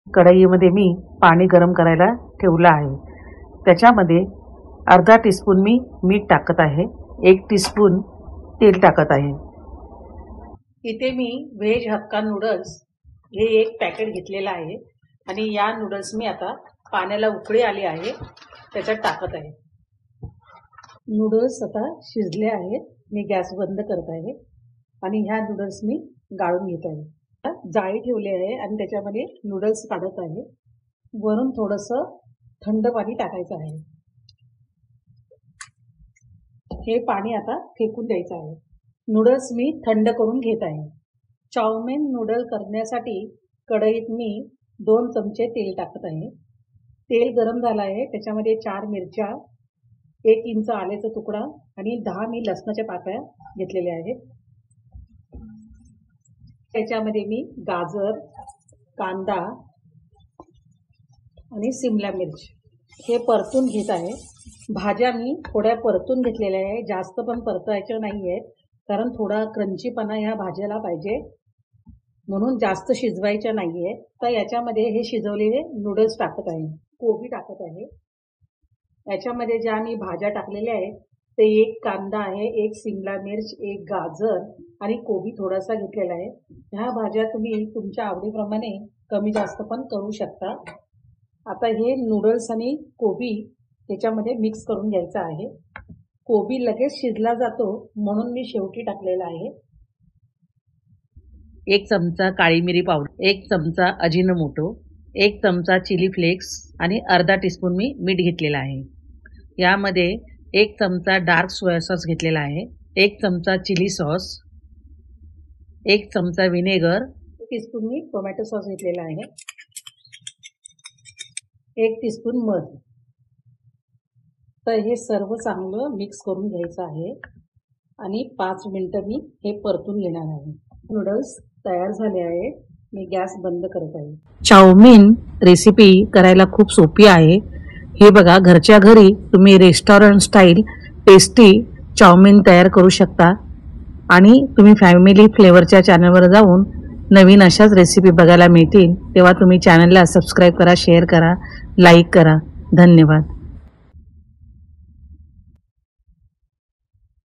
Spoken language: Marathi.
कढईमध्ये मी पाणी गरम करायला ठेवलं आहे। त्याच्यामध्ये अर्धा टीस्पून मी मीठ टाकत आहे, 1 टीस्पून तेल टाकत आहे। इथे मी व्हेज हक्का नूडल्स हे एक पॅकेट घेतलेलं आहे आणि या नूडल्स मी आता पाण्याला उकळी आली आहे त्याच्यात टाकत आहे। नूडल्स आता शिजले आहेत। मी गॅस बंद करत आहे आणि ह्या नूडल्स मी गाळून घेत आहे। जाळी ठेवली आहे आणि त्याच्यामध्ये नूडल्स काढत आहे। वरून थोडंसं थंड पाणी टाकायचं आहे। हे पाणी आता फेकून द्यायचं आहे। नूडल्स मी थंड करून घेत आहे। चाऊमिन नूडल करण्यासाठी कढईत मी 2 चमचे तेल टाकत आहे। तेल गरम झालं आहे। त्याच्यामध्ये 4 मिरच्या, 1 इंच आल्याचा तुकडा आणि 10 मी लसणाच्या पाकळ्या घेतलेल्या आहेत। त्याच्यामध्ये मी गाजर, कांदा आणि शिमला मिर्च हे परतून घेत आहे। भाज्या मी थोड्या परतून घेतलेल्या आहे, जास्त पण परतायच्या नाही आहेत, कारण थोडा क्रंचीपणा ह्या भाज्याला पाहिजे म्हणून जास्त शिजवायच्या नाही आहेत। तर याच्यामध्ये हे शिजवलेले नूडल्स टाकत आहे, कोबी टाकत आहे। याच्यामध्ये ज्या मी भाज्या टाकलेल्या आहेत ते 1 कांदा आहे, 1 शिमला मिर्च, 1 गाजर आणि कोबी थोडासा घेतलेला आहे। ह्या भाज्या तुम्ही तुमच्या आवडीप्रमाणे कमी जास्त पण करू शकता। आता हे नूडल्स आणि कोबी त्याच्यामध्ये मिक्स करून घ्यायचं आहे। कोबी लगेच शिजला जातो म्हणून मी शेवटी टाकलेला आहे। 1 चमचा काळी मिरी पावडर, 1 चमचा अजिनोमोटो, 1 चमचा चिली फ्लेक्स आणि अर्धा टीस्पून मी मीठ घेतलेला आहे। यामध्ये 1 चमचा डार्क सोया सॉस घेतलेला आहे, 1 चमचा चिली सॉस, 1 चमचा विनेगर, 1 टीस्पून मी टोमॅटो सॉस घेतलेला आहे, 1 टीस्पून मध। तर हे सर्व चांगलं मिक्स करून घ्यायचं आहे आणि 5 मिनिटं मी हे परतून घेणार आहे। नूडल्स तयार झाले आहेत। मी गॅस बंद करत आहे। चाऊमिन रेसिपी करायला खूप सोपी आहे। हे बघा, घरच्या घरी तुम्ही रेस्टॉरंट स्टाईल टेस्टी चाऊमिन तयार करू शकता आणि तुम्ही फॅमिली फ्लेवरच्या चॅनलवर जाऊन नवीन अशाच रेसिपी बघायला मिळतील। तेव्हा तुम्ही चॅनलला सबस्क्राईब करा, शेअर करा, लाईक करा। धन्यवाद।